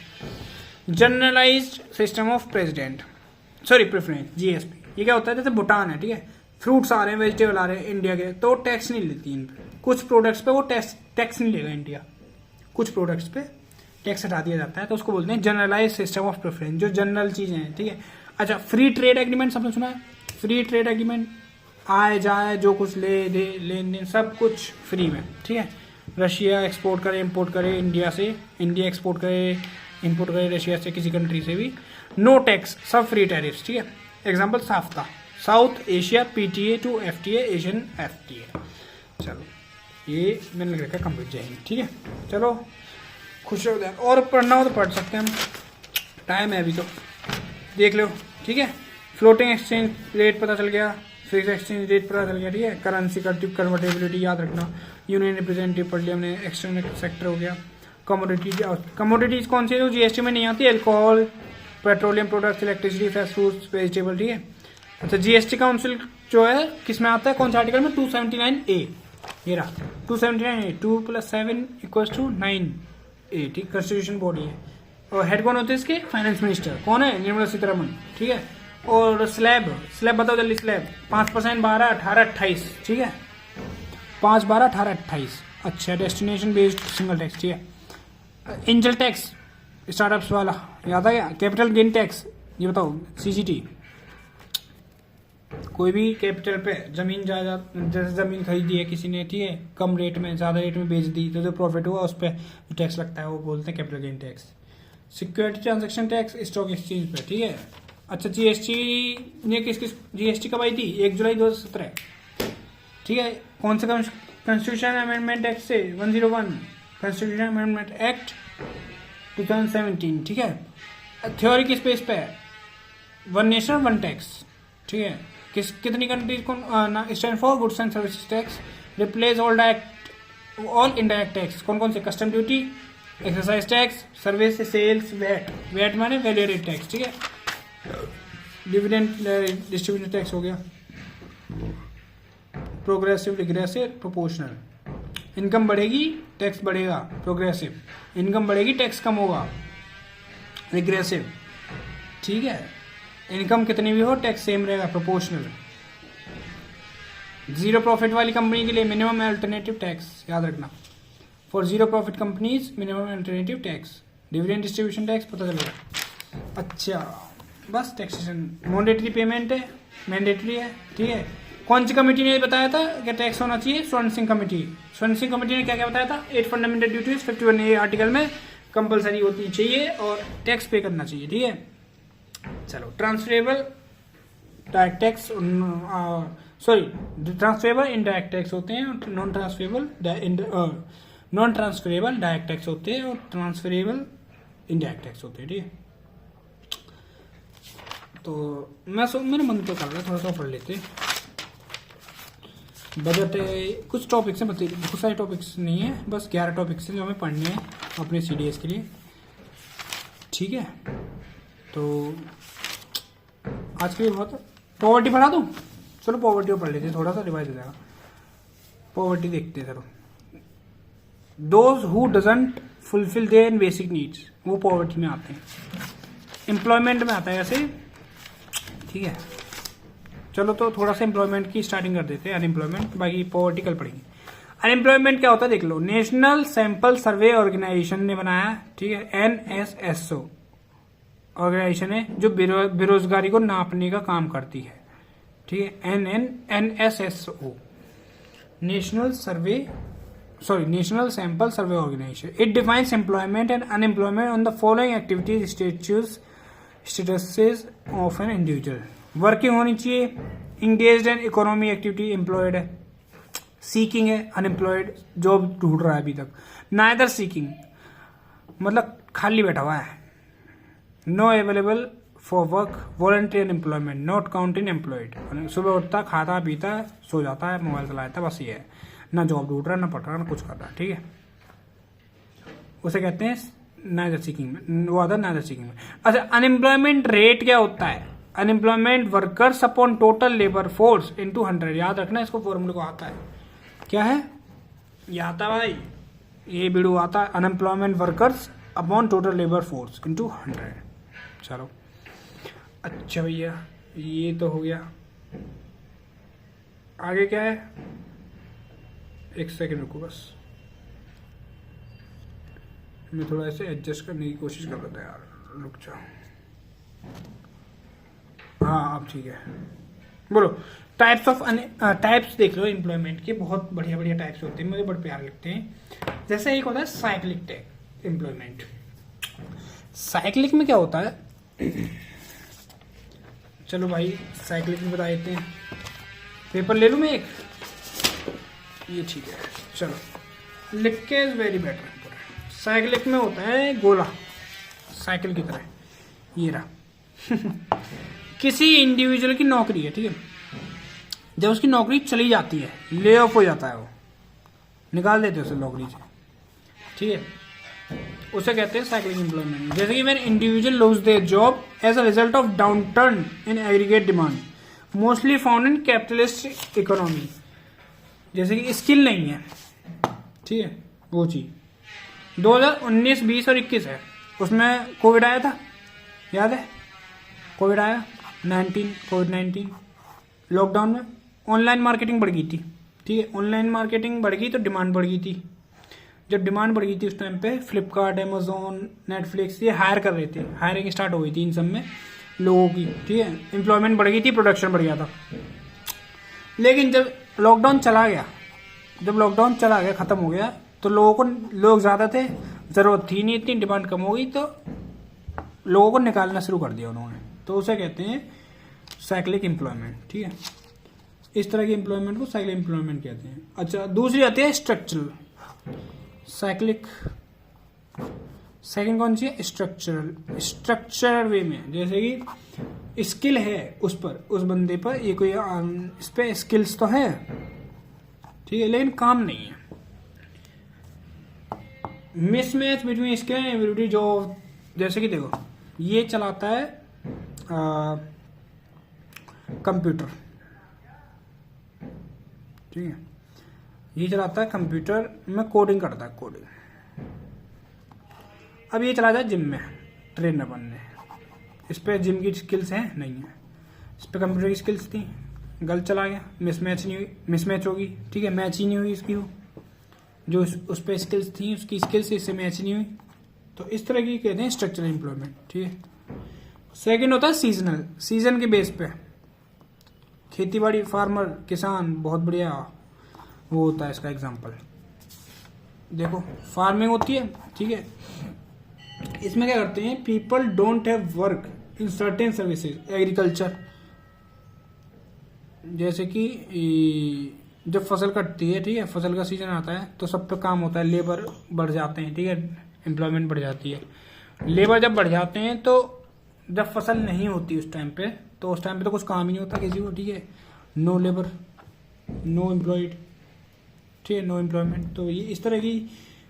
generalised system of preference, GSP. ये क्या होता है, जैसे भूटान है, ठीक है, फ्रूट्स आ रहे हैं, वेजिटेबल आ रहे हैं इंडिया के, तो टैक्स नहीं लेती इन पे, कुछ प्रोडक्ट्स पे वो टैक्स नहीं लेगा इंडिया, कुछ प्रोडक्ट्स पे टैक्स हटा दिया जाता है, तो उसको बोलते हैं जनरलाइज सिस्टम ऑफ प्रेफरेंस, जो जनरल चीजें हैं। ठीक है, अच्छा, फ्री ट्रेड एग्रीमेंट सबने सुना है? फ्री ट्रेड एग्रीमेंट, आए जाए जो कुछ ले दे, लेन देन सब कुछ फ्री में। ठीक है, रशिया एक्सपोर्ट करे इम्पोर्ट करे इंडिया से, इंडिया एक्सपोर्ट करे इम्पोर्ट करे रशिया से, किसी कंट्री से भी, नो टैक्स, सब फ्री टैरिफ्स। ठीक है, example SAFTA, South Asia PTA to FTA, Asian FTA. चलो ये मैंने लिख रखा कंप्लीट जाएंगे। ठीक है, चलो खुश हो जाए, और पढ़ना हो तो पढ़ सकते हैं हम, टाइम है अभी तो, देख लो। ठीक है, फ्लोटिंग एक्सचेंज रेट पता चल गया, फिक्स एक्सचेंज रेट पता चल गया। ठीक है, करेंसी कन्वर्टेबिलिटी याद रखना, यूनियन रिप्रेजेंटेटिव पढ़ लिया हमने, एक्सटर्नल सेक्टर हो गया। कमोडिटीज कौन सी है जो जीएसटी में नहीं आती? Alcohol, petroleum products, electricity, fresh fruits, vegetable. ठीक है, अच्छा, जीएसटी काउंसिल जो है किस में आता है, कौन सा आर्टिकल में? 279A, ये रहा 279A, 2 + 7 = 9A। ठीक, कॉन्स्टिट्यूशन बॉडी है, और हेड कौन होते हैं इसके? Finance minister. कौन है? निर्मला सीतारमण। ठीक है, और स्लैब बताओ जल्दी, स्लैब 5%, 12, 18, 28। ठीक है, 5, 12, 18, 28। अच्छा, डेस्टिनेशन बेस्ड सिंगल टैक्स। ठीक है, एंजल टैक्स स्टार्टअप्स वाला याद आ गया। कैपिटल गेन टैक्स, ये बताओ, सीजीटी, कोई भी कैपिटल पे जमीन जायदाद, जैसे जमीन खरीदी है किसी ने, ठीक है, कम रेट में ज्यादा रेट में बेच दी, तो जो प्रॉफिट हुआ उस पर जो टैक्स लगता है वो बोलते हैं capital gain tax. Security transaction tax stock exchange पे। ठीक है, अच्छा, जीएसटी ने किस जीएसटी कब आई थी? 1 जुलाई 2017। ठीक है, कौन से कॉन्स्टिट्यूशन अमेंडमेंट एक्ट से? 101, कॉन्स्टिट्यूशन अमेंडमेंट एक्ट 2017। ठीक है, थ्योरी किस पेस पे है? One nation one tax. ठीक है, कितनी कंट्रीज को stand for? Goods and services tax, replace all indirect tax. कौन कौन से? Custom duty, exercise tax, service sales, VAT माने वैल्यू एडेड टैक्स। ठीक है, डिविडेंड डिस्ट्रीब्यूशन टैक्स हो गया, प्रोग्रेसिव, रिग्रेसिव, प्रोपोर्शनल। इनकम बढ़ेगी टैक्स बढ़ेगा, प्रोग्रेसिव। इनकम बढ़ेगी टैक्स कम होगा, रिग्रेसिव। ठीक है, इनकम कितनी भी हो टैक्स सेम रहेगा, प्रोपोर्शनल। जीरो प्रॉफिट वाली कंपनी के लिए मिनिमम अल्टरनेटिव टैक्स याद रखना, for zero profit companies minimum alternative tax. Dividend distribution tax पता चलेगा। अच्छा, बस टैक्सेशन मैंडेटरी पेमेंट है, मैंडेटरी है। ठीक है, कौन सी कमेटी ने बताया था कि टैक्स होना चाहिए? स्वर्ण सिंह कमेटी। स्वर्ण सिंह कमेटी ने क्या क्या बताया था? 8 फंडामेंटल ड्यूटीज 51A आर्टिकल में कंपलसरी होती चाहिए और टैक्स पे करना चाहिए। ठीक है, चलो, transferable direct tax, transferable indirect tax होते हैं, और नॉन ट्रांसफरेबल डायरेक्ट टैक्स होते हैं, और ट्रांसफरेबल इनडायरेक्ट टैक्स होते हैं। ठीक है, तो मेरा मन तो कर रहा है थोड़ा सा पढ़ लेते। बजट कुछ टॉपिक्स हैं, बताइए, बहुत सारे टॉपिक्स नहीं है, बस 11 टॉपिक्स हैं जो हमें पढ़ने हैं अपने CDS के लिए। ठीक है, तो आज के लिए बहुत। पॉवर्टी पढ़ा दूँ? चलो पॉवर्टी को पढ़ लेते हैं, थोड़ा सा रिवाइज हो जाएगा। पॉवर्टी देखते हैं। चलो, those who doesn't fulfil there basic needs, वो पॉवर्टी में आते हैं। एम्प्लॉयमेंट में आता है ऐसे। ठीक है, चलो तो थोड़ा सा एम्प्लॉयमेंट की स्टार्टिंग कर देते हैं, अनएम्प्लॉयमेंट, बाकी पॉवर्टी कल पढ़ेंगे। अनएम्प्लॉयमेंट क्या होता है देख लो, नेशनल सैंपल सर्वे ऑर्गेनाइजेशन ने बनाया। ठीक है, NSSO ऑर्गेनाइजेशन है जो बेरोजगारी को नापने का काम करती है। ठीक है, NSSO, national sample survey organisation. It defines employment and unemployment on the following activities, status, statuses of an individual. Working होनी चाहिए, engaged in economy activity, employed है, सीकिंग है, अनएम्प्लॉयड, जॉब ढूंढ रहा है अभी तक, नाइदर सीकिंग मतलब खाली बैठा हुआ है, no available for work, voluntary unemployment, not count in employed, सुबह उठता खाता पीता सो जाता है, मोबाइल चलाता है, बस ये है, ना जॉब ढूंढ रहा है, ना पढ़ रहा है, ना कुछ कर रहा है, ठीक है। उसे कहते हैं नाइदर सीकिंग में, वो आता है नाइदर सीकिंग में। अच्छा, अनएम्प्लॉयमेंट रेट क्या होता है? Unemployment workers upon total labour force into 100। याद रखना, इसको फॉर्मूले को आता है, क्या है ये आता है भाई, ये वीडियो आता है, unemployment workers upon total labour force into 100। चलो अच्छा भैया, ये तो हो गया, आगे क्या है? एक सेकंड रुको बस, मैं थोड़ा ऐसे एडजस्ट करने की कोशिश कर रहा था यार, रुक जाओ। हाँ अब ठीक है, बोलो। टाइप्स ऑफ टाइप्स देख लो एम्प्लॉयमेंट के, बहुत बढ़िया बढ़िया टाइप्स होते हैं, मुझे बड़े प्यारे लगते हैं। जैसे एक होता है साइक्लिक एम्प्लॉयमेंट। साइक्लिक में क्या होता है? चलो भाई साइक्लिक में बता देते हैं, पेपर ले लूँ मैं एक, ये ठीक है, चलो लिख के इज वेरी बेटर। साइक्लिक में होता है गोला, साइकिल की तरह, ये रहा। किसी इंडिविजुअल की नौकरी है, ठीक है, जब उसकी नौकरी चली जाती है, ले ऑफ हो जाता है, वो निकाल देते हैं उसे नौकरी से, ठीक है, उसे कहते हैं साइक्लिक एम्प्लॉयमेंट। जैसे कि when individual lose their job as a result of downturn in aggregate demand, mostly found in capitalist economy. जैसे कि स्किल नहीं है, ठीक है, वो चीज 2019, 20 और 21 है, उसमें कोविड आया था, याद है? कोविड आया, कोविड-19 लॉकडाउन में ऑनलाइन मार्केटिंग बढ़ गई थी, ठीक है, ऑनलाइन मार्केटिंग बढ़ गई तो डिमांड बढ़ गई थी। जब डिमांड बढ़ गई थी उस टाइम पे फ्लिपकार्ट, अमेजोन, नेटफ्लिक्स ये हायर कर रहे थे, हायरिंग स्टार्ट हो गई थी इन सब में लोगों की, ठीक है, एम्प्लॉयमेंट बढ़ गई थी, प्रोडक्शन बढ़ गया था। लेकिन जब लॉकडाउन चला गया, खत्म हो गया, तो लोग ज़्यादा थे, ज़रूरत थी नहीं इतनी, डिमांड कम हो गई, तो लोगों को निकालना शुरू कर दिया उन्होंने, तो उसे कहते हैं साइक्लिक एम्प्लॉयमेंट, ठीक है। इस तरह की एम्प्लॉयमेंट को साइक्लिक एम्प्लॉयमेंट कहते हैं। अच्छा, दूसरी आती है स्ट्रक्चरल। साइक्लिक सेकंड कौन सी है? स्ट्रक्चरल वे में, जैसे कि स्किल है उस बंदे पर, ये कोई इस पे स्किल्स तो है, ठीक है, लेकिन काम नहीं है। Mismatch between skill and ability job, जैसे कि देखो ये चलाता है कंप्यूटर, ठीक है, ये चलाता है कंप्यूटर में, कोडिंग करता है, कोडिंग। अब ये चला जाए जिम में ट्रेनर बनने, इस पे जिम की स्किल्स हैं नहीं है, इस पे कंप्यूटर की स्किल्स थी, गलत चला गया, मिसमैच होगी, ठीक है, मैच ही नहीं हुई इसकी, वो जो उस पे स्किल्स थी उसकी स्किल्स इससे मैच नहीं हुई, तो इस तरह की कहते हैं स्ट्रक्चरल एम्प्लॉयमेंट, ठीक है। सेकंड होता है सीजनल, सीजन के बेस पे, खेती बाड़ी, फार्मर, किसान, बहुत बढ़िया वो होता है, इसका एग्जांपल देखो, फार्मिंग होती है, ठीक है, इसमें क्या करते हैं, people don't have work in certain services, agriculture, जैसे कि जब फसल कटती है, ठीक है, फसल का सीजन आता है तो सब पे काम होता है, लेबर बढ़ जाते हैं, ठीक है, एम्प्लॉयमेंट बढ़ जाती है। लेबर जब बढ़ जाते हैं तो जब फसल नहीं होती उस टाइम पे, तो उस टाइम पे तो कुछ काम ही नहीं होता किसी को, ठीक है, नो लेबर, नो एम्प्लॉयड, ठीक है, नो एम्प्लॉयमेंट। तो ये इस तरह की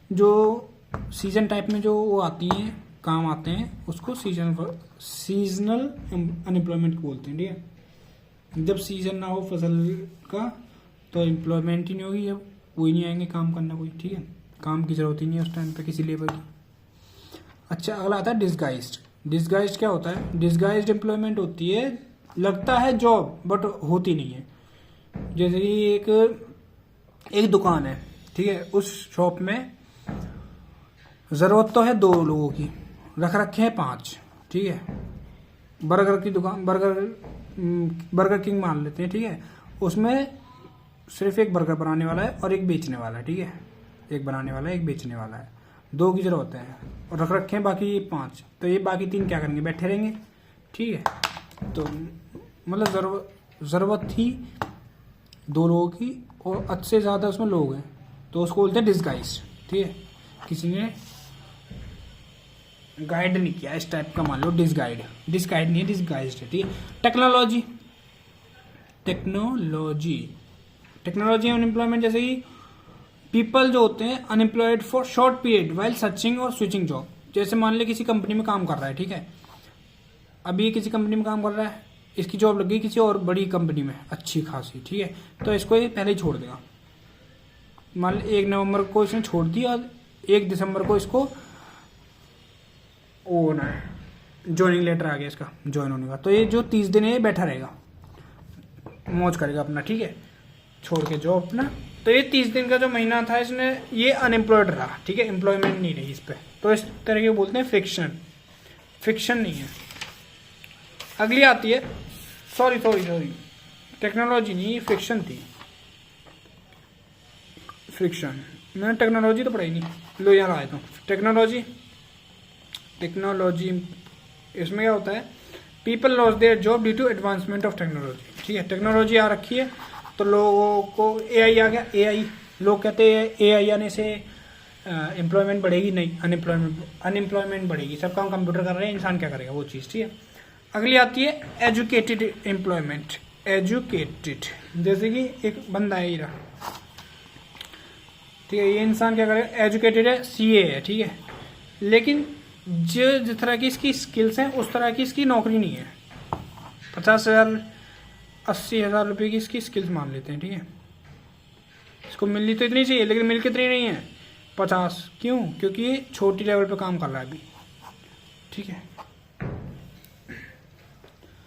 जो सीजन टाइप में जो वो आती हैं, काम आते हैं, उसको सीजनल अनएम्प्लॉयमेंट बोलते हैं, ठीक है। जब सीजन ना हो फसल का तो एम्प्लॉयमेंट ही नहीं होगी, जब वो ही नहीं आएंगे काम करना कोई, ठीक है, काम की जरूरत ही नहीं है उस टाइम पे किसी लेबर की। अच्छा, अगला आता है डिस्गाइज्ड। डिस्गाइज्ड क्या होता है? डिस्गाइज्ड एम्प्लॉयमेंट होती है, लगता है जॉब बट होती नहीं है। जैसे कि एक दुकान है, ठीक है, उस शॉप में जरूरत तो है 2 लोगों की, रख रखे हैं 5, ठीक है, बर्गर की दुकान, बर्गर किंग मान लेते हैं, ठीक है, उसमें सिर्फ एक बर्गर बनाने वाला है और एक बेचने वाला है, ठीक है, एक बनाने वाला है एक बेचने वाला है, 2 की जरूरत है और रख रखे हैं बाकी 5, तो ये बाकी 3 क्या करेंगे? बैठे रहेंगे, ठीक है, तो मतलब ज़रूरत थी 2 लोगों की और अच्छे से ज़्यादा उसमें लोग हैं, तो उसको बोलते हैं डिसगाइज। ठीक है, किसी ने गाइड नहीं किया इस टाइप का, मान लो डिसगाइड नहीं है, डिसगाइज्ड है। ठीक है, टेक्नोलॉजी अनएम्प्लॉयमेंट, जैसे कि पीपल जो होते हैं unemployed for short period while searching और स्विचिंग जॉब। जैसे मान ले किसी कंपनी में काम कर रहा है, ठीक है, अभी किसी कंपनी में काम कर रहा है, इसकी जॉब लग गई किसी और बड़ी कंपनी में अच्छी खासी, ठीक है, तो इसको ये पहले ही छोड़ देगा। मान लो 1 नवंबर को इसने छोड़ दिया, 1 दिसंबर को इसको वो होना है, ज्वाइनिंग लेटर आ गया इसका ज्वाइन होने का, तो ये जो 30 दिन है ये बैठा रहेगा, मौज करेगा अपना, ठीक है, छोड़ के जॉब अपना। तो ये 30 दिन का जो महीना था इसने ये अनएम्प्लॉयड रहा, ठीक है, एम्प्लॉयमेंट नहीं रही इस पर, तो इस तरह के बोलते हैं फिक्शन नहीं है। अगली आती है, सॉरी टेक्नोलॉजी नहीं, फिक्शन थी, फ्रिक्शन, मैंने टेक्नोलॉजी तो पढ़ाई नहीं, लो यहाँ आया था। टेक्नोलॉजी इसमें क्या होता है, people loss their job due to advancement of technology. ठीक है, टेक्नोलॉजी आ रखी है तो लोगों को एआई आ गया, एआई लोग कहते हैं एआई आने से एम्प्लॉयमेंट बढ़ेगी, नहीं, अनएम्प्लॉयमेंट बढ़ेगी, सब काम कंप्यूटर कर रहे हैं, इंसान क्या करेगा वो चीज़। ठीक है, अगली आती है एजुकेटेड एम्प्लॉयमेंट। एजुकेटेड जैसे कि एक बंदा है ये, ठीक है, ये इंसान क्या करेगा, एजुकेटेड है, सीए है, ठीक है, लेकिन जिस तरह की इसकी स्किल्स हैं उस तरह की इसकी नौकरी नहीं है। 50,000 80,000 रुपये की इसकी स्किल्स मान लेते हैं, ठीक है, इसको मिलनी तो इतनी चाहिए लेकिन मिल कितनी नहीं है, 50। क्यों? क्योंकि ये छोटी लेवल पे काम कर रहा है अभी, ठीक है।